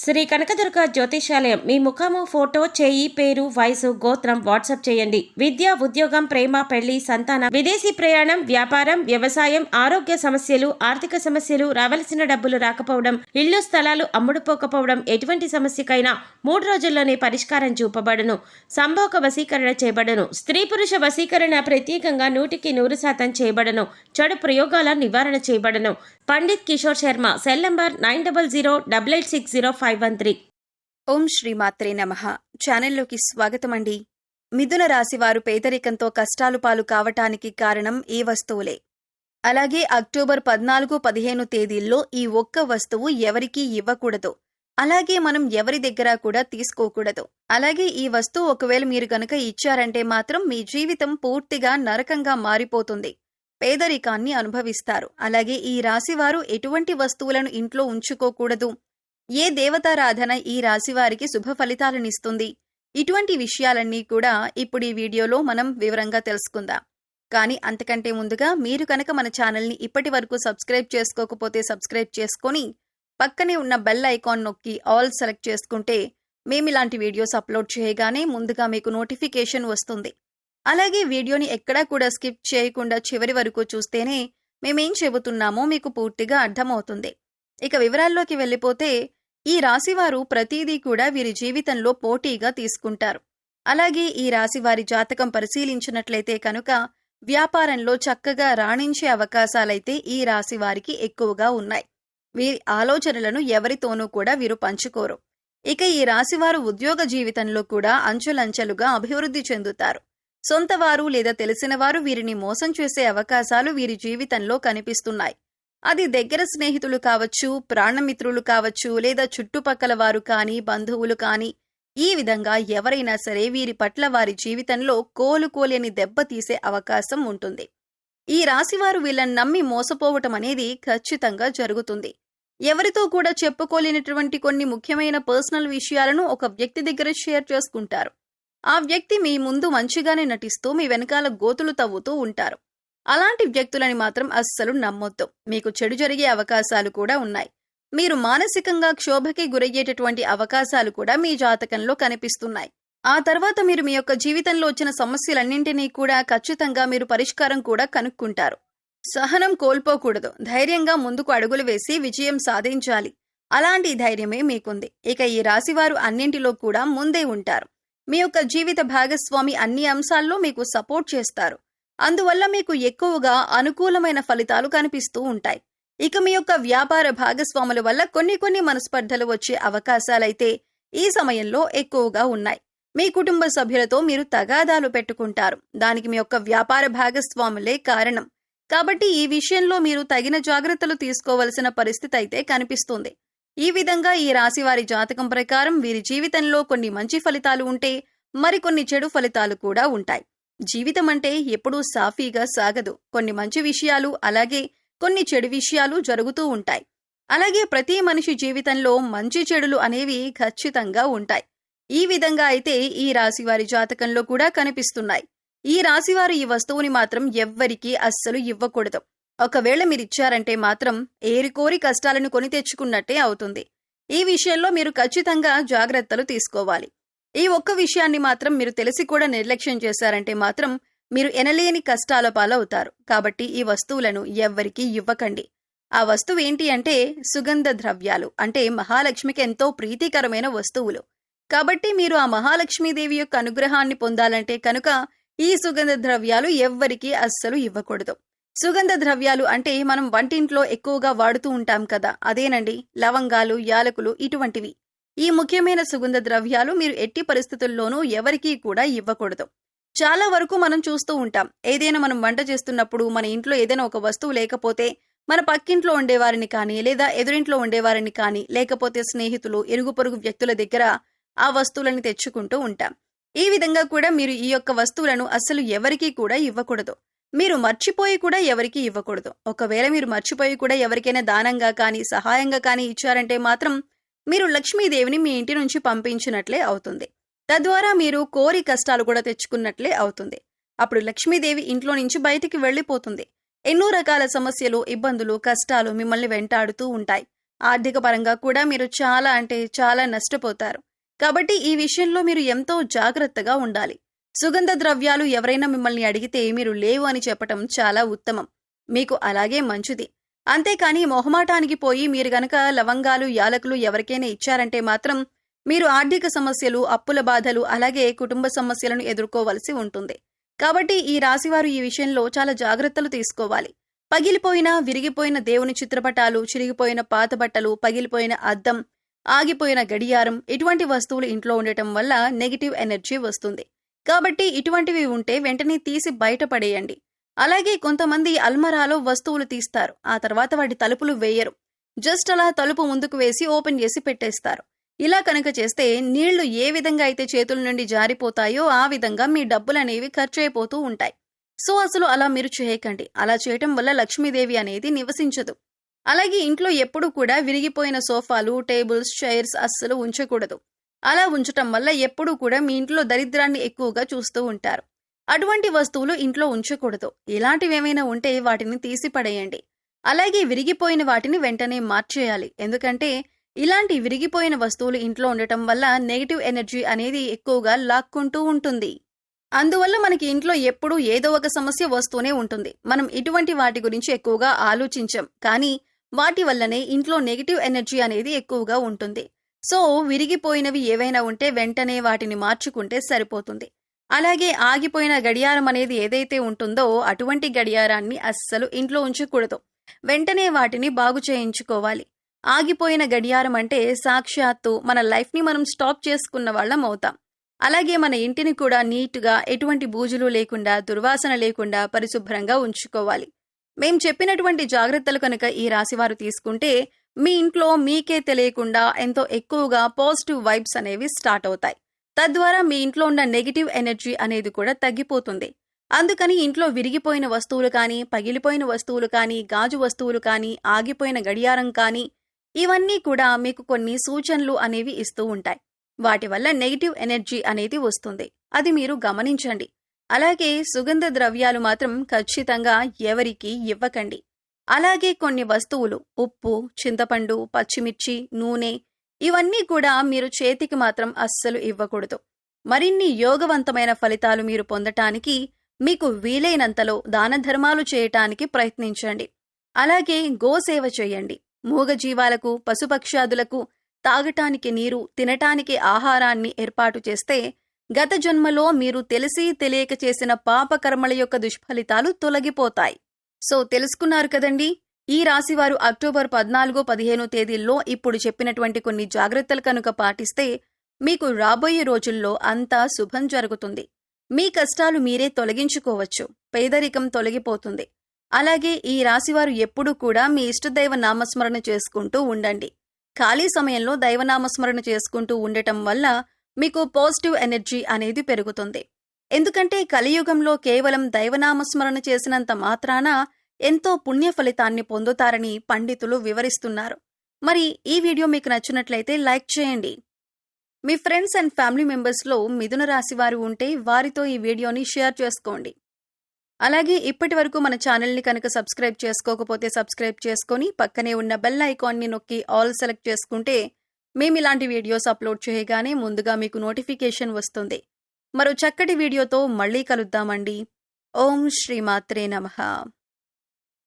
శ్రీ కనకదుర్గ జ్యోతిషాలయం మీ ముఖము ఫోటో చేయి పేరు వయసు గోత్రం వాట్సాప్ చేయండి. విద్య ఉద్యోగం ప్రేమ పెళ్లి సంతానం విదేశీ ప్రయాణం వ్యాపారం వ్యవసాయం ఆరోగ్య సమస్యలు ఆర్థిక సమస్యలు రావలసిన డబ్బులు రాకపోవడం ఇల్లు స్థలాలు అమ్ముడుపోకపోవడం ఎటువంటి సమస్యకైనా 3 రోజుల్లోనే పరిష్కారం చూపబడును. సంభోగ వశీకరణ చేయబడును. స్త్రీ పురుష వశీకరణ ప్రత్యేకంగా 100% చేయబడును. చెడు ప్రయోగాల నివారణ చేయబడును. Pandit Kishore Sharma cell number 9008860513. ఓం శ్రీమాత్రే నమః. ఛానల్లోకి స్వాగతం అండి. మిథున రాశివారు పేదరికంతో కష్టాలు పాలు కావటానికి కారణం ఈ వస్తువులే. అలాగే అక్టోబర్ 14-15 తేదీల్లో ఈ ఒక్క వస్తువు ఎవరికీ ఇవ్వకూడదు. అలాగే మనం ఎవరి దగ్గర కూడా తీసుకోకూడదు. అలాగే ఈ వస్తువు ఒకవేళ మీరు గనుక ఇచ్చారంటే మాత్రం మీ జీవితం పూర్తిగా నరకంగా మారిపోతుంది. పేదరికాన్ని అనుభవిస్తారు. అలాగే ఈ రాశివారు ఎటువంటి వస్తువులను ఇంట్లో ఉంచుకోకూడదు. ఏ దేవతారాధన ఈ రాశివారికి శుభ ఫలితాలనిస్తుంది? ఇటువంటి విషయాలన్నీ కూడా ఇప్పుడు ఈ వీడియోలో మనం వివరంగా తెలుసుకుందాం. కానీ అంతకంటే ముందుగా మీరు కనుక మన ఛానల్ని ఇప్పటి వరకు సబ్స్క్రైబ్ చేసుకోకపోతే సబ్స్క్రైబ్ చేసుకొని పక్కనే ఉన్న బెల్ ఐకాన్ నొక్కి ఆల్ సెలెక్ట్ చేసుకుంటే మేమిలాంటి వీడియోస్ అప్లోడ్ చేయగానే ముందుగా మీకు నోటిఫికేషన్ వస్తుంది. అలాగే వీడియోని ఎక్కడా కూడా స్కిప్ చేయకుండా చివరి వరకు చూస్తేనే మేమేం చెబుతున్నామో మీకు పూర్తిగా అర్థమవుతుంది. ఇక వివరాల్లోకి వెళ్ళిపోతే ఈ రాశివారు ప్రతిదీ కూడా వీరి జీవితంలో పోటీగా తీసుకుంటారు. అలాగే ఈ రాశివారి జాతకం పరిశీలించినట్లయితే కనుక వ్యాపారంలో చక్కగా రాణించే అవకాశాలైతే ఈ రాశివారికి ఎక్కువగా ఉన్నాయి. వీరి ఆలోచనలను ఎవరితోనూ కూడా వీరు పంచుకోరు. ఇక ఈ రాశివారు ఉద్యోగ జీవితంలో కూడా అంచెలంచెలుగా అభివృద్ధి చెందుతారు. సొంతవారు లేదా తెలిసినవారు వీరిని మోసం చేసే అవకాశాలు వీరి జీవితంలో కనిపిస్తున్నాయి. అది దగ్గర స్నేహితులు కావచ్చు, ప్రాణమిత్రులు కావచ్చు, లేదా చుట్టుపక్కల వారు కానీ బంధువులు కానీ ఈ విధంగా ఎవరైనా సరే వీరి పట్ల వారి జీవితంలో కోలుకోలేని దెబ్బతీసే అవకాశం ఉంటుంది. ఈ రాశివారు వీళ్ళని నమ్మి మోసపోవటం అనేది ఖచ్చితంగా జరుగుతుంది. ఎవరితో కూడా చెప్పుకోలేనటువంటి కొన్ని ముఖ్యమైన పర్సనల్ విషయాలను ఒక వ్యక్తి దగ్గర షేర్ చేసుకుంటారు. ఆ వ్యక్తి మీ ముందు మంచిగానే నటిస్తూ మీ వెనకాల గోతులు తవ్వుతూ ఉంటారు. అలాంటి వ్యక్తులని మాత్రం అస్సలు నమ్మొద్దు. మీకు చెడు జరిగే అవకాశాలు కూడా ఉన్నాయి. మీరు మానసికంగా క్షోభకి గురయ్యేటటువంటి అవకాశాలు కూడా మీ జాతకంలో కనిపిస్తున్నాయి. ఆ తర్వాత మీరు మీ యొక్క జీవితంలో వచ్చిన సమస్యలన్నింటినీ కూడా ఖచ్చితంగా మీరు పరిష్కారం కూడా కనుక్కుంటారు. సహనం కోల్పోకూడదు. ధైర్యంగా ముందుకు అడుగులు వేసి విజయం సాధించాలి. అలాంటి ధైర్యమే మీకుంది. ఇక ఈ రాశివారు అన్నింటిలో కూడా ముందే ఉంటారు. మీ యొక్క జీవిత భాగస్వామి అన్ని అంశాల్లో మీకు సపోర్ట్ చేస్తారు. అందువల్ల మీకు ఎక్కువగా అనుకూలమైన ఫలితాలు కనిపిస్తూ ఉంటాయి. ఇక మీ యొక్క వ్యాపార భాగస్వాముల వల్ల కొన్ని మనస్పర్ధలు వచ్చే అవకాశాలైతే ఈ సమయంలో ఎక్కువగా ఉన్నాయి. మీ కుటుంబ సభ్యులతో మీరు తగాదాలు పెట్టుకుంటారు. దానికి మీ యొక్క వ్యాపార భాగస్వాములే కారణం. కాబట్టి ఈ విషయంలో మీరు తగిన జాగ్రత్తలు తీసుకోవలసిన పరిస్థితి అయితే కనిపిస్తుంది. ఈ విధంగా ఈ రాశివారి జాతకం ప్రకారం వీరి జీవితంలో కొన్ని మంచి ఫలితాలు ఉంటే మరికొన్ని చెడు ఫలితాలు కూడా ఉంటాయి. జీవితం అంటే ఎప్పుడూ సాఫీగా సాగదు. కొన్ని మంచి విషయాలు అలాగే కొన్ని చెడు విషయాలు జరుగుతూ ఉంటాయి. అలాగే ప్రతి మనిషి జీవితంలో మంచి చెడులు అనేవి ఖచ్చితంగా ఉంటాయి. ఈ విధంగా అయితే ఈ రాశివారి జాతకంలో కూడా కనిపిస్తున్నాయి. ఈ రాశివారు ఈ వస్తువుని మాత్రం ఎవ్వరికీ అస్సలు ఇవ్వకూడదు. ఒకవేళ మీరిచ్చారంటే మాత్రం ఏరికోరి కష్టాలను కొని తెచ్చుకున్నట్టే అవుతుంది. ఈ విషయంలో మీరు ఖచ్చితంగా జాగ్రత్తలు తీసుకోవాలి. ఈ ఒక్క విషయాన్ని మాత్రం మీరు తెలిసి కూడా నిర్లక్ష్యం చేశారంటే మాత్రం మీరు ఎనలేని కష్టాల పాలవుతారు. కాబట్టి ఈ వస్తువులను ఎవ్వరికీ ఇవ్వకండి. ఆ వస్తువు ఏంటి అంటే సుగంధ ద్రవ్యాలు. అంటే మహాలక్ష్మికి ఎంతో ప్రీతికరమైన వస్తువులు. కాబట్టి మీరు ఆ మహాలక్ష్మీదేవి యొక్క అనుగ్రహాన్ని పొందాలంటే కనుక ఈ సుగంధ ద్రవ్యాలు ఎవ్వరికీ అస్సలు ఇవ్వకూడదు. సుగంధ ద్రవ్యాలు అంటే మనం వంటింట్లో ఎక్కువగా వాడుతూ ఉంటాం కదా, అదేనండి లవంగాలు, యాలకులు ఇటువంటివి. ఈ ముఖ్యమైన సుగంధ ద్రవ్యాలు మీరు ఎట్టి పరిస్థితుల్లోనూ ఎవరికీ కూడా ఇవ్వకూడదు. చాలా వరకు మనం చూస్తూ ఉంటాం. ఏదైనా మనం వంట చేస్తున్నప్పుడు మన ఇంట్లో ఏదైనా ఒక వస్తువు లేకపోతే మన పక్కింట్లో ఉండేవారిని కానీ లేదా ఎదురింట్లో ఉండేవారిని కానీ లేకపోతే స్నేహితులు ఇరుగు పొరుగు వ్యక్తుల దగ్గర ఆ వస్తువులను తెచ్చుకుంటూ ఉంటాం. ఈ విధంగా కూడా మీరు ఈ యొక్క వస్తువులను అస్సలు ఎవరికీ కూడా ఇవ్వకూడదు. మీరు మర్చిపోయి కూడా ఎవరికీ ఇవ్వకూడదు. ఒకవేళ మీరు మర్చిపోయి కూడా ఎవరికైనా దానంగా కానీ సహాయంగా కానీ ఇచ్చారంటే మాత్రం మీరు లక్ష్మీదేవిని మీ ఇంటి నుంచి పంపించినట్లే అవుతుంది. తద్వారా మీరు కోరి కష్టాలు కూడా తెచ్చుకున్నట్లే అవుతుంది. అప్పుడు లక్ష్మీదేవి ఇంట్లో నుంచి బయటికి వెళ్లిపోతుంది. ఎన్నో రకాల సమస్యలు, ఇబ్బందులు, కష్టాలు మిమ్మల్ని వెంటాడుతూ ఉంటాయి. ఆర్థిక పరంగా కూడా మీరు చాలా అంటే చాలా నష్టపోతారు. కాబట్టి ఈ విషయంలో మీరు ఎంతో జాగ్రత్తగా ఉండాలి. సుగంధ ద్రవ్యాలు ఎవరైనా మిమ్మల్ని అడిగితే మీరు లేవు అని చెప్పటం చాలా ఉత్తమం. మీకు అలాగే మంచిది. అంతేకాని మొహమాటానికి పోయి మీరు గనక లవంగాలు, యాలకులు ఎవరికైనా ఇచ్చారంటే మాత్రం మీరు ఆర్థిక సమస్యలు, అప్పుల బాధలు, అలాగే కుటుంబ సమస్యలను ఎదుర్కోవలసి ఉంటుంది. కాబట్టి ఈ రాశివారు ఈ విషయంలో చాలా జాగ్రత్తలు తీసుకోవాలి. పగిలిపోయిన, విరిగిపోయిన దేవుని చిత్రపటాలు, చిరిగిపోయిన పాత బట్టలు, పగిలిపోయిన అద్దం, ఆగిపోయిన గడియారం ఇటువంటి వస్తువులు ఇంట్లో ఉండటం వల్ల నెగిటివ్ ఎనర్జీ వస్తుంది. కాబట్టి ఇటువంటివి ఉంటే వెంటనే తీసి బయటపడేయండి. అలాగే కొంతమంది అల్మరాలో వస్తువులు తీస్తారు. ఆ తర్వాత వాటి తలుపులు వేయరు. జస్ట్ అలా తలుపు ముందుకు వేసి ఓపెన్ చేసి పెట్టేస్తారు. ఇలా కనుక చేస్తే నీళ్లు ఏ విధంగా అయితే చేతుల నుండి జారిపోతాయో ఆ విధంగా మీ డబ్బులనేవి ఖర్చు అయిపోతూ ఉంటాయి. సో అసలు అలా మీరు చేయకండి. అలా చేయటం వల్ల లక్ష్మీదేవి అనేది నివసించదు. అలాగే ఇంట్లో ఎప్పుడూ కూడా విరిగిపోయిన సోఫాలు, టేబుల్స్, చైర్స్ అస్సలు ఉంచకూడదు. అలా ఉంచటం వల్ల ఎప్పుడూ కూడా మీ ఇంట్లో దరిద్రాన్ని ఎక్కువగా చూస్తూ ఉంటారు. అటువంటి వస్తువులు ఇంట్లో ఉంచకూడదు. ఇలాంటివేమైనా ఉంటే వాటిని తీసి పడేయండి. అలాగే విరిగిపోయిన వాటిని వెంటనే మార్చేయాలి. ఎందుకంటే ఇలాంటి విరిగిపోయిన వస్తువులు ఇంట్లో ఉండటం వల్ల నెగిటివ్ ఎనర్జీ అనేది ఎక్కువగా లాక్కుంటూ ఉంటుంది. అందువల్ల మనకి ఇంట్లో ఎప్పుడూ ఏదో ఒక సమస్య వస్తూనే ఉంటుంది. మనం ఇటువంటి వాటి గురించి ఎక్కువగా ఆలోచించం. కానీ వాటి వల్లనే ఇంట్లో నెగిటివ్ ఎనర్జీ అనేది ఎక్కువగా ఉంటుంది. సో విరిగిపోయినవి ఏవైనా ఉంటే వెంటనే వాటిని మార్చుకుంటే సరిపోతుంది. అలాగే ఆగిపోయిన గడియారం అనేది ఏదైతే ఉంటుందో అటువంటి గడియారాన్ని అస్సలు ఇంట్లో ఉంచకూడదు. వెంటనే వాటిని బాగు చేయించుకోవాలి. ఆగిపోయిన గడియారం అంటే సాక్షాత్తు మన లైఫ్ని మనం స్టాప్ చేసుకున్న వాళ్ళం అవుతాం. అలాగే మన ఇంటిని కూడా నీట్గా, ఎటువంటి బూజులు లేకుండా, దుర్వాసన లేకుండా పరిశుభ్రంగా ఉంచుకోవాలి. మేం చెప్పినటువంటి జాగ్రత్తలు కనుక ఈ రాశివారు తీసుకుంటే మీ ఇంట్లో మీకే తెలియకుండా ఎంతో ఎక్కువగా పాజిటివ్ వైబ్స్ అనేవి స్టార్ట్ అవుతాయి. తద్వారా మీ ఇంట్లో ఉన్న నెగిటివ్ ఎనర్జీ అనేది కూడా తగ్గిపోతుంది. అందుకని ఇంట్లో విరిగిపోయిన వస్తువులు కానీ, పగిలిపోయిన వస్తువులు కానీ, గాజు వస్తువులు కానీ, ఆగిపోయిన గడియారం కానీ ఇవన్నీ కూడా మీకు కొన్ని సూచనలు అనేవి ఇస్తూ ఉంటాయి. వాటి వల్ల నెగిటివ్ ఎనర్జీ అనేది వస్తుంది. అది మీరు గమనించండి. అలాగే సుగంధ ద్రవ్యాలు మాత్రం ఖచ్చితంగా ఎవరికీ ఇవ్వకండి. అలాగే కొన్ని వస్తువులు ఉప్పు, చింతపండు, పచ్చిమిర్చి, నూనె ఇవన్నీ కూడా మీరు చేతికి మాత్రం అస్సలు ఇవ్వకూడదు. మరిన్ని యోగవంతమైన ఫలితాలు మీరు పొందటానికి మీకు వీలైనంతలో దాన ధర్మాలు చేయటానికి ప్రయత్నించండి. అలాగే గోసేవ చేయండి. మూగజీవాలకు, పశుపక్షాదులకు తాగటానికి నీరు, తినటానికి ఆహారాన్ని ఏర్పాటు చేస్తే గత జన్మలో మీరు తెలిసి తెలియక చేసిన పాపకర్మల యొక్క దుష్ఫలితాలు తొలగిపోతాయి. సో తెలుసుకున్నారు కదండి. ఈ రాశివారు అక్టోబర్ 14, 15 తేదీల్లో ఇప్పుడు చెప్పినటువంటి కొన్ని జాగ్రత్తలు కనుక పాటిస్తే మీకు రాబోయే రోజుల్లో అంతా శుభం జరుగుతుంది. మీ కష్టాలు మీరే తొలగించుకోవచ్చు. పేదరికం తొలగిపోతుంది. అలాగే ఈ రాశివారు ఎప్పుడూ కూడా మీ ఇష్టదైవ నామస్మరణ చేసుకుంటూ ఉండండి. ఖాళీ సమయంలో దైవనామస్మరణ చేసుకుంటూ ఉండటం వల్ల మీకు పాజిటివ్ ఎనర్జీ అనేది పెరుగుతుంది. ఎందుకంటే కలియుగంలో కేవలం దైవనామస్మరణ చేసినంత మాత్రాన ఎంతో పుణ్య ఫలితాన్ని పొందుతారని పండితులు వివరిస్తున్నారు. మరి ఈ వీడియో మీకు నచ్చినట్లయితే లైక్ చేయండి. మీ ఫ్రెండ్స్ అండ్ ఫ్యామిలీ మెంబర్స్లో మిథున రాశి వారు ఉంటే వారితో ఈ వీడియోని షేర్ చేసుకోండి. అలాగే ఇప్పటి వరకు మన ఛానల్ని కనుక సబ్స్క్రైబ్ చేసుకోకపోతే సబ్స్క్రైబ్ చేసుకొని పక్కనే ఉన్న బెల్ ఐకాన్ని నొక్కి ఆల్ సెలెక్ట్ చేసుకుంటే మేము ఇలాంటి వీడియోస్ అప్లోడ్ చేయగానే ముందుగా మీకు నోటిఫికేషన్ వస్తుంది. మరో చక్కటి వీడియోతో మళ్ళీ కలుద్దామండి. ఓం శ్రీమాత్రే నమః.